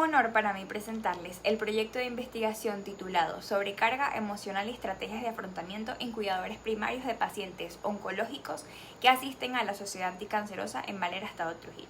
honor para mí presentarles el proyecto de investigación titulado Sobrecarga emocional y estrategias de afrontamiento en cuidadores primarios de pacientes oncológicos que asisten a la Sociedad Anticancerosa en Valera, Estado Trujillo.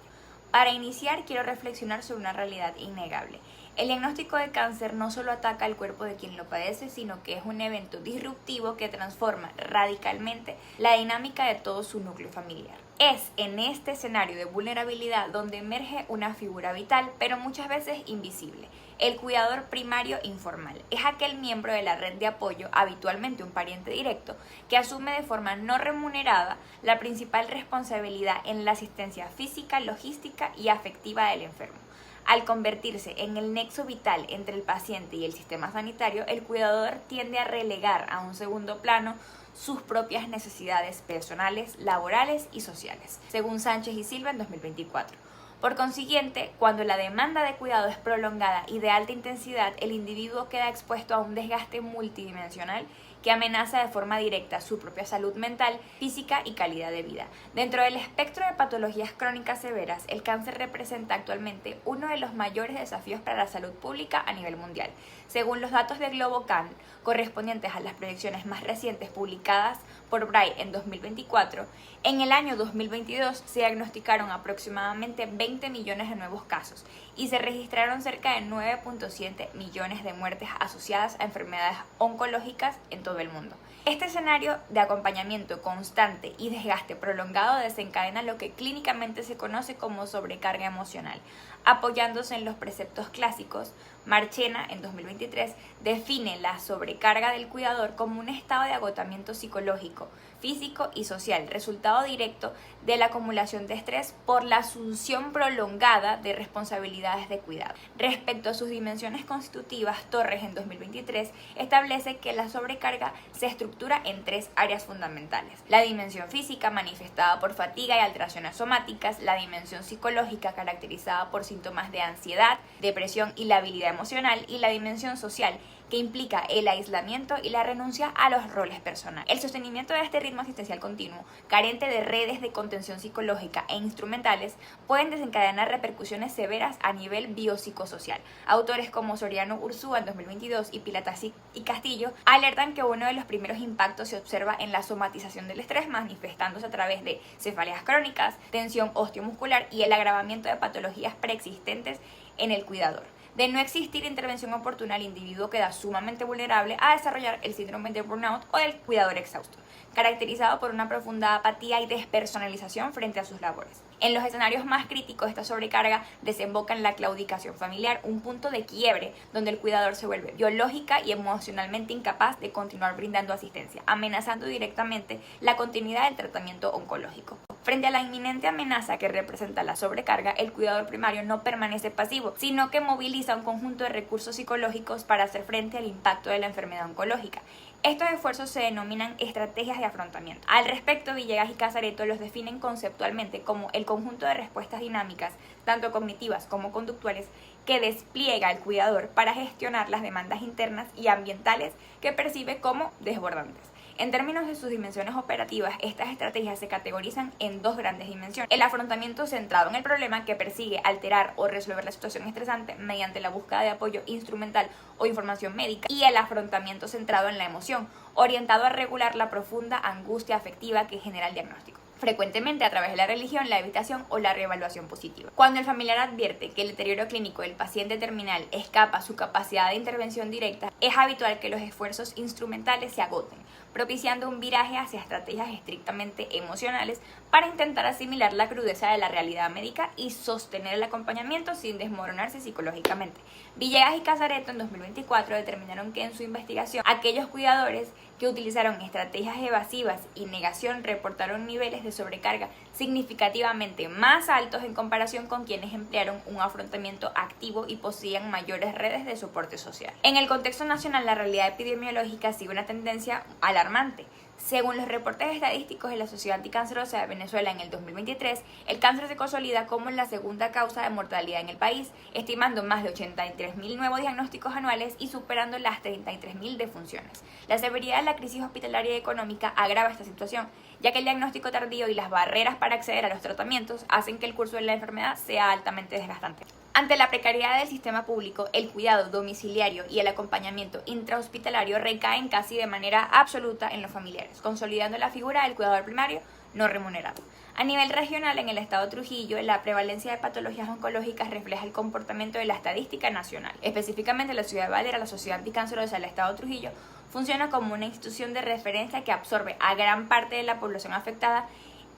Para iniciar, quiero reflexionar sobre una realidad innegable. El diagnóstico de cáncer no solo ataca el cuerpo de quien lo padece, sino que es un evento disruptivo que transforma radicalmente la dinámica de todo su núcleo familiar. Es en este escenario de vulnerabilidad donde emerge una figura vital, pero muchas veces invisible. El cuidador primario informal es aquel miembro de la red de apoyo, habitualmente un pariente directo, que asume de forma no remunerada la principal responsabilidad en la asistencia física, logística y afectiva del enfermo. Al convertirse en el nexo vital entre el paciente y el sistema sanitario, el cuidador tiende a relegar a un segundo plano sus propias necesidades personales, laborales y sociales, según Sánchez y Silva en 2024. Por consiguiente, cuando la demanda de cuidado es prolongada y de alta intensidad, el individuo queda expuesto a un desgaste multidimensional que amenaza de forma directa su propia salud mental, física y calidad de vida. Dentro del espectro de patologías crónicas severas, el cáncer representa actualmente uno de los mayores desafíos para la salud pública a nivel mundial. Según los datos de GloboCan, correspondientes a las proyecciones más recientes publicadas por Bray en 2024, en el año 2022 se diagnosticaron aproximadamente 20 millones de nuevos casos y se registraron cerca de 9.7 millones de muertes asociadas a enfermedades oncológicas en todo el mundo. Este escenario de acompañamiento constante y desgaste prolongado desencadena lo que clínicamente se conoce como sobrecarga emocional. Apoyándose en los preceptos clásicos, Marchena, en 2023, define la sobrecarga del cuidador como un estado de agotamiento psicológico, físico y social, resultado directo de la acumulación de estrés por la asunción prolongada de responsabilidades de cuidado. Respecto a sus dimensiones constitutivas, Torres, en 2023, establece que la sobrecarga se estructura en tres áreas fundamentales: la dimensión física, manifestada por fatiga y alteraciones somáticas; la dimensión psicológica, caracterizada por síntomas de ansiedad, depresión y labilidad emocional; y la dimensión social, que implica el aislamiento y la renuncia a los roles personales. El sostenimiento de este ritmo asistencial continuo, carente de redes de contención psicológica e instrumentales, pueden desencadenar repercusiones severas a nivel biopsicosocial. Autores como Soriano Urzúa en 2022 y Pilatasi y Castillo alertan que uno de los primeros impactos se observa en la somatización del estrés, manifestándose a través de cefaleas crónicas, tensión osteomuscular y el agravamiento de patologías preexistentes en el cuidador. De no existir intervención oportuna, el individuo queda sumamente vulnerable a desarrollar el síndrome de burnout o del cuidador exhausto, caracterizado por una profunda apatía y despersonalización frente a sus labores. En los escenarios más críticos, esta sobrecarga desemboca en la claudicación familiar, un punto de quiebre donde el cuidador se vuelve biológica y emocionalmente incapaz de continuar brindando asistencia, amenazando directamente la continuidad del tratamiento oncológico. Frente a la inminente amenaza que representa la sobrecarga, el cuidador primario no permanece pasivo, sino que moviliza un conjunto de recursos psicológicos para hacer frente al impacto de la enfermedad oncológica. Estos esfuerzos se denominan estrategias de afrontamiento. Al respecto, Villegas y Casareto los definen conceptualmente como el conjunto de respuestas dinámicas, tanto cognitivas como conductuales, que despliega el cuidador para gestionar las demandas internas y ambientales que percibe como desbordantes. En términos de sus dimensiones operativas, estas estrategias se categorizan en dos grandes dimensiones: el afrontamiento centrado en el problema, que persigue alterar o resolver la situación estresante mediante la búsqueda de apoyo instrumental o información médica; y el afrontamiento centrado en la emoción, orientado a regular la profunda angustia afectiva que genera el diagnóstico, frecuentemente a través de la religión, la evitación o la reevaluación positiva. Cuando el familiar advierte que el deterioro clínico del paciente terminal escapa a su capacidad de intervención directa, es habitual que los esfuerzos instrumentales se agoten, propiciando un viraje hacia estrategias estrictamente emocionales para intentar asimilar la crudeza de la realidad médica y sostener el acompañamiento sin desmoronarse psicológicamente. Villegas y Casareto en 2024 determinaron que en su investigación aquellos cuidadores que utilizaron estrategias evasivas y negación reportaron niveles de sobrecarga significativamente más altos en comparación con quienes emplearon un afrontamiento activo y poseían mayores redes de soporte social. En el contexto nacional, la realidad epidemiológica sigue una tendencia alarmante. Según los reportes estadísticos de la Sociedad Anticancerosa de Venezuela en el 2023, el cáncer se consolida como la segunda causa de mortalidad en el país, estimando más de 83.000 nuevos diagnósticos anuales y superando las 33.000 defunciones. La severidad de la crisis hospitalaria y económica agrava esta situación, ya que el diagnóstico tardío y las barreras para acceder a los tratamientos hacen que el curso de la enfermedad sea altamente desgastante. Ante la precariedad del sistema público, el cuidado domiciliario y el acompañamiento intrahospitalario recaen casi de manera absoluta en los familiares, consolidando la figura del cuidador primario no remunerado. A nivel regional, en el estado Trujillo, la prevalencia de patologías oncológicas refleja el comportamiento de la estadística nacional. Específicamente, la ciudad de Valera, la Sociedad Anticancerosa del estado Trujillo, funciona como una institución de referencia que absorbe a gran parte de la población afectada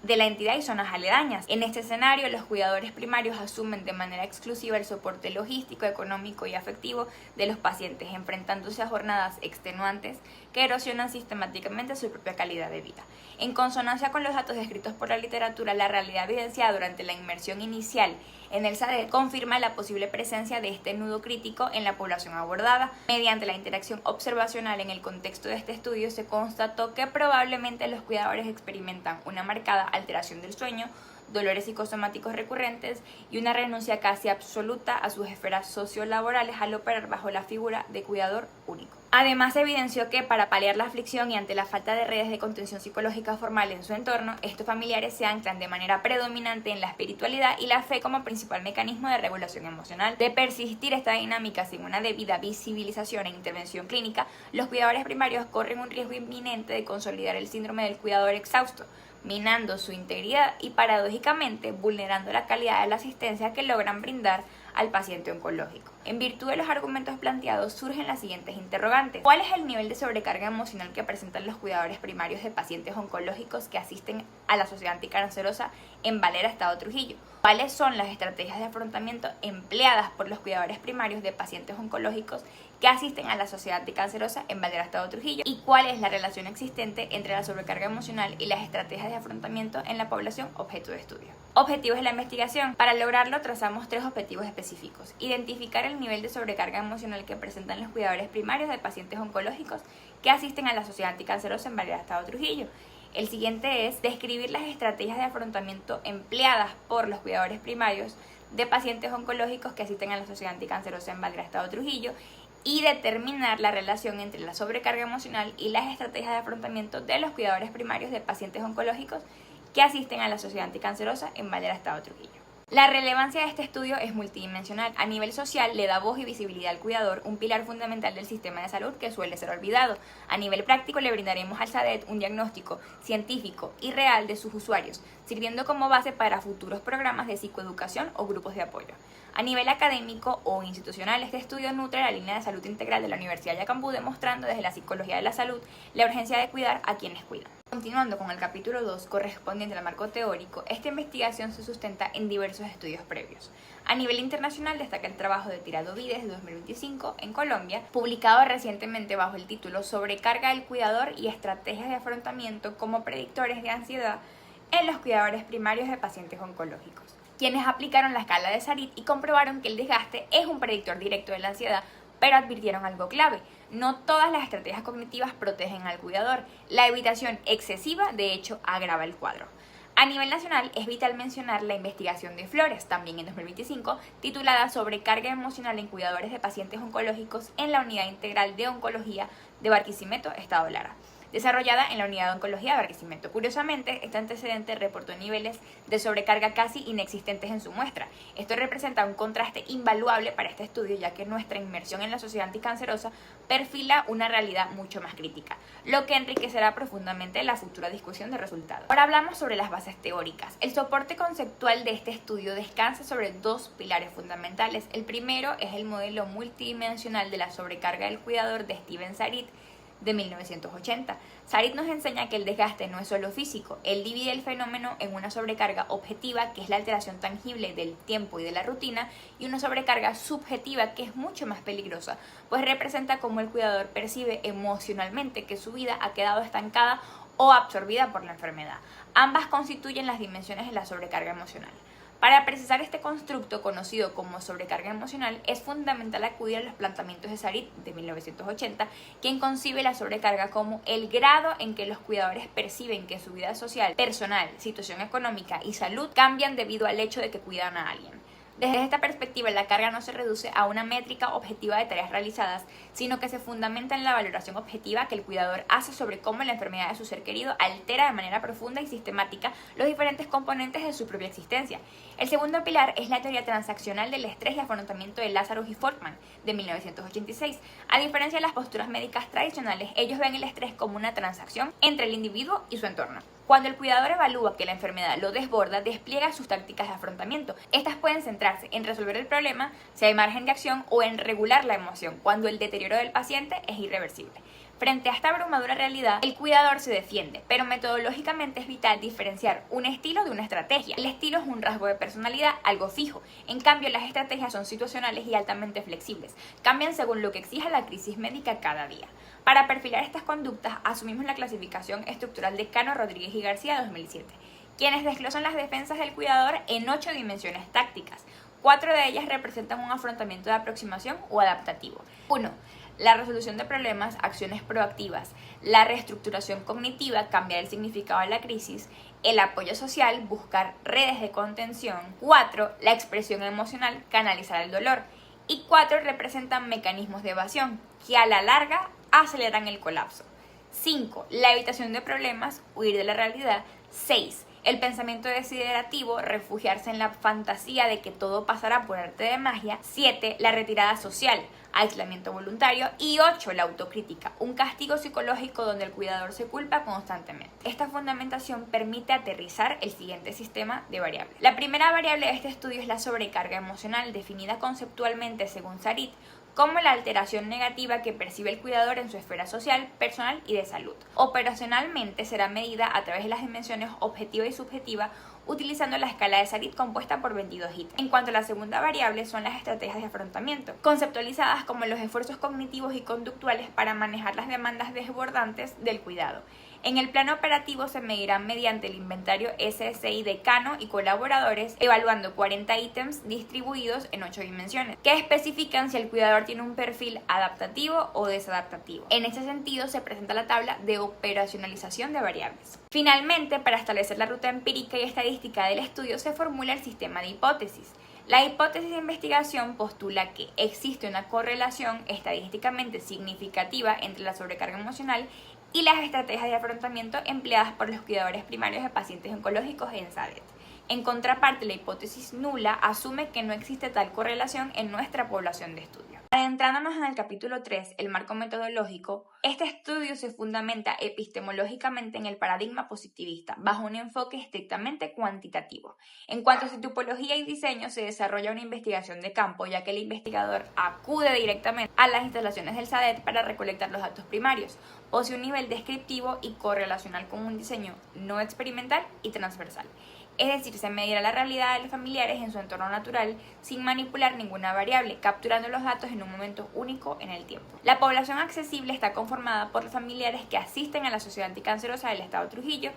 de la entidad y zonas aledañas. En este escenario, los cuidadores primarios asumen de manera exclusiva el soporte logístico, económico y afectivo de los pacientes, enfrentándose a jornadas extenuantes que erosionan sistemáticamente su propia calidad de vida. En consonancia con los datos descritos por la literatura, la realidad evidenciada durante la inmersión inicial en el SADET confirma la posible presencia de este nudo crítico en la población abordada. Mediante la interacción observacional en el contexto de este estudio, se constató que probablemente los cuidadores experimentan una marcada alteración del sueño, dolores psicosomáticos recurrentes y una renuncia casi absoluta a sus esferas sociolaborales al operar bajo la figura de cuidador único. Además, se evidenció que para paliar la aflicción y ante la falta de redes de contención psicológica formal en su entorno, estos familiares se anclan de manera predominante en la espiritualidad y la fe como principal mecanismo de regulación emocional. De persistir esta dinámica sin una debida visibilización e intervención clínica, los cuidadores primarios corren un riesgo inminente de consolidar el síndrome del cuidador exhausto, minando su integridad y paradójicamente vulnerando la calidad de la asistencia que logran brindar al paciente oncológico. En virtud de los argumentos planteados surgen las siguientes interrogantes. ¿Cuál es el nivel de sobrecarga emocional que presentan los cuidadores primarios de pacientes oncológicos que asisten a la Sociedad Anticancerosa en Valera, estado Trujillo? ¿Cuáles son las estrategias de afrontamiento empleadas por los cuidadores primarios de pacientes oncológicos que asisten a la Sociedad Anticancerosa en Valera, estado Trujillo? ¿Y cuál es la relación existente entre la sobrecarga emocional y las estrategias de afrontamiento en la población objeto de estudio? Objetivos de la investigación. Para lograrlo trazamos 3 objetivos específicos. Identificar el nivel de sobrecarga emocional que presentan los cuidadores primarios de pacientes oncológicos que asisten a la Sociedad Anticancerosa en Valera, estado Trujillo. El siguiente es describir las estrategias de afrontamiento empleadas por los cuidadores primarios de pacientes oncológicos que asisten a la Sociedad Anticancerosa en Valera, estado Trujillo, y determinar la relación entre la sobrecarga emocional y las estrategias de afrontamiento de los cuidadores primarios de pacientes oncológicos que asisten a la Sociedad Anticancerosa en Valera, estado Trujillo. La relevancia de este estudio es multidimensional. A nivel social, le da voz y visibilidad al cuidador, un pilar fundamental del sistema de salud que suele ser olvidado. A nivel práctico, le brindaremos al SADET un diagnóstico científico y real de sus usuarios, sirviendo como base para futuros programas de psicoeducación o grupos de apoyo. A nivel académico o institucional, este estudio nutre la línea de salud integral de la Universidad de Yacambú, demostrando desde la psicología de la salud la urgencia de cuidar a quienes cuidan. Continuando con el capítulo 2, correspondiente al marco teórico, esta investigación se sustenta en diversos estudios previos. A nivel internacional destaca el trabajo de Tirado Vides de 2025 en Colombia, publicado recientemente bajo el título Sobrecarga del cuidador y estrategias de afrontamiento como predictores de ansiedad en los cuidadores primarios de pacientes oncológicos, quienes aplicaron la escala de Sarit y comprobaron que el desgaste es un predictor directo de la ansiedad, pero advirtieron algo clave: no todas las estrategias cognitivas protegen al cuidador. La evitación excesiva, de hecho, agrava el cuadro. A nivel nacional, es vital mencionar la investigación de Flores, también en 2025, titulada Sobrecarga emocional en cuidadores de pacientes oncológicos en la Unidad Integral de Oncología de Barquisimeto, estado Lara, desarrollada en la Unidad de Oncología de Barquisimeto. Curiosamente, este antecedente reportó niveles de sobrecarga casi inexistentes en su muestra. Esto representa un contraste invaluable para este estudio, ya que nuestra inmersión en la Sociedad Anticancerosa perfila una realidad mucho más crítica, lo que enriquecerá profundamente la futura discusión de resultados. Ahora hablamos sobre las bases teóricas. El soporte conceptual de este estudio descansa sobre 2 pilares fundamentales. El primero es el modelo multidimensional de la sobrecarga del cuidador de Steven Sarit, de 1980. Sarit nos enseña que el desgaste no es solo físico. Él divide el fenómeno en una sobrecarga objetiva, que es la alteración tangible del tiempo y de la rutina, y una sobrecarga subjetiva, que es mucho más peligrosa, pues representa cómo el cuidador percibe emocionalmente que su vida ha quedado estancada o absorbida por la enfermedad. Ambas constituyen las dimensiones de la sobrecarga emocional. Para precisar este constructo, conocido como sobrecarga emocional, es fundamental acudir a los planteamientos de Sarit de 1980, quien concibe la sobrecarga como el grado en que los cuidadores perciben que su vida social, personal, situación económica y salud cambian debido al hecho de que cuidan a alguien. Desde esta perspectiva, la carga no se reduce a una métrica objetiva de tareas realizadas, sino que se fundamenta en la valoración objetiva que el cuidador hace sobre cómo la enfermedad de su ser querido altera de manera profunda y sistemática los diferentes componentes de su propia existencia. El segundo pilar es la teoría transaccional del estrés y afrontamiento de Lazarus y Folkman, de 1986. A diferencia de las posturas médicas tradicionales, ellos ven el estrés como una transacción entre el individuo y su entorno. Cuando el cuidador evalúa que la enfermedad lo desborda, despliega sus tácticas de afrontamiento. Estas pueden centrarse en resolver el problema, si hay margen de acción, o en regular la emoción, cuando el deterioro del paciente es irreversible. Frente a esta abrumadora realidad, el cuidador se defiende, pero metodológicamente es vital diferenciar un estilo de una estrategia. El estilo es un rasgo de personalidad, algo fijo. En cambio, las estrategias son situacionales y altamente flexibles. Cambian según lo que exija la crisis médica cada día. Para perfilar estas conductas, asumimos la clasificación estructural de Cano, Rodríguez y García 2007, quienes desglosan las defensas del cuidador en 8 dimensiones tácticas. 4 de ellas representan un afrontamiento de aproximación o adaptativo. 1. La resolución de problemas, acciones proactivas. La reestructuración cognitiva, cambiar el significado de la crisis. El apoyo social, buscar redes de contención. 4. La expresión emocional, canalizar el dolor. Y 4 representan mecanismos de evasión, que a la larga aceleran el colapso. 5. La evitación de problemas, huir de la realidad. 6. El pensamiento desiderativo, refugiarse en la fantasía de que todo pasará por arte de magia. 7. La retirada social, aislamiento voluntario. Y 8. La autocrítica, un castigo psicológico donde el cuidador se culpa constantemente. Esta fundamentación permite aterrizar el siguiente sistema de variables. La primera variable de este estudio es la sobrecarga emocional, definida conceptualmente según Sarit como la alteración negativa que percibe el cuidador en su esfera social, personal y de salud. Operacionalmente será medida a través de las dimensiones objetiva y subjetiva, utilizando la escala de Sarit compuesta por 22 ítems. En cuanto a la segunda variable, son las estrategias de afrontamiento, conceptualizadas como los esfuerzos cognitivos y conductuales para manejar las demandas desbordantes del cuidado. En el plano operativo se medirán mediante el inventario SSI de Cano y colaboradores, evaluando 40 ítems distribuidos en 8 dimensiones, que especifican si el cuidador tiene un perfil adaptativo o desadaptativo. En este sentido, se presenta la tabla de operacionalización de variables. Finalmente, para establecer la ruta empírica y estadística del estudio, se formula el sistema de hipótesis. La hipótesis de investigación postula que existe una correlación estadísticamente significativa entre la sobrecarga emocional y las estrategias de afrontamiento empleadas por los cuidadores primarios de pacientes oncológicos en SADET. En contraparte, la hipótesis nula asume que no existe tal correlación en nuestra población de estudio. Adentrándonos en el capítulo 3, el marco metodológico, este estudio se fundamenta epistemológicamente en el paradigma positivista, bajo un enfoque estrictamente cuantitativo. En cuanto a su tipología y diseño, se desarrolla una investigación de campo, ya que el investigador acude directamente a las instalaciones del SADET para recolectar los datos primarios, posee un nivel descriptivo y correlacional con un diseño no experimental y transversal. Es decir, se medirá la realidad de los familiares en su entorno natural sin manipular ninguna variable, capturando los datos en un momento único en el tiempo. La población accesible está conformada por los familiares que asisten a la Sociedad Anticancerosa del Estado Trujillo.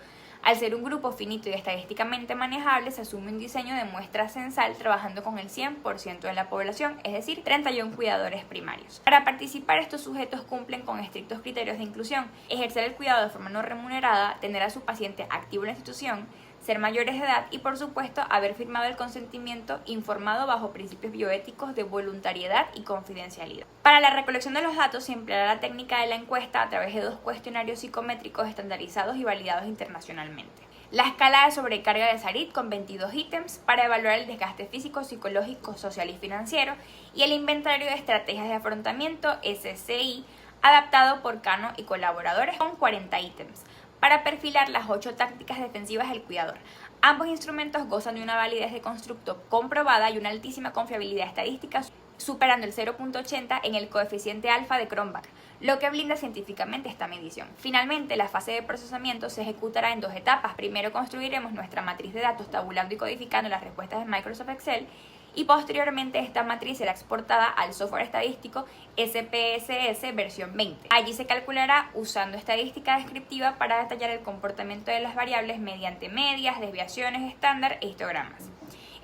Al ser un grupo finito y estadísticamente manejable, se asume un diseño de muestra censal trabajando con el 100% de la población, es decir, 31 cuidadores primarios. Para participar, estos sujetos cumplen con estrictos criterios de inclusión: ejercer el cuidado de forma no remunerada, tener a su paciente activo en la institución, ser mayores de edad y, por supuesto, haber firmado el consentimiento informado bajo principios bioéticos de voluntariedad y confidencialidad. Para la recolección de los datos se empleará la técnica de la encuesta a través de 2 cuestionarios psicométricos estandarizados y validados internacionalmente. La escala de sobrecarga de Sarit con 22 ítems para evaluar el desgaste físico, psicológico, social y financiero, y el inventario de estrategias de afrontamiento SSI adaptado por Cano y colaboradores con 40 ítems para perfilar las 8 tácticas defensivas del cuidador. Ambos instrumentos gozan de una validez de constructo comprobada y una altísima confiabilidad estadística, superando el 0.80 en el coeficiente alfa de Cronbach, lo que blinda científicamente esta medición. Finalmente, la fase de procesamiento se ejecutará en 2 etapas. Primero construiremos nuestra matriz de datos tabulando y codificando las respuestas de Microsoft Excel, y posteriormente esta matriz será exportada al software estadístico SPSS versión 20. Allí se calculará usando estadística descriptiva para detallar el comportamiento de las variables mediante medias, desviaciones estándar e histogramas.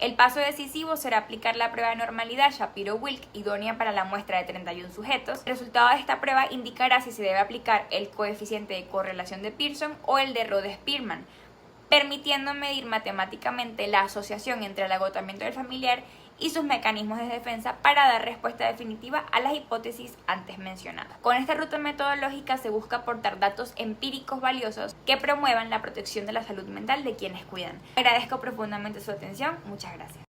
El paso decisivo será aplicar la prueba de normalidad Shapiro-Wilk, idónea para la muestra de 31 sujetos. El resultado de esta prueba indicará si se debe aplicar el coeficiente de correlación de Pearson o el de Rhodes-Spearman, permitiendo medir matemáticamente la asociación entre el agotamiento del familiar y sus mecanismos de defensa para dar respuesta definitiva a las hipótesis antes mencionadas. Con esta ruta metodológica se busca aportar datos empíricos valiosos que promuevan la protección de la salud mental de quienes cuidan. Agradezco profundamente su atención. Muchas gracias.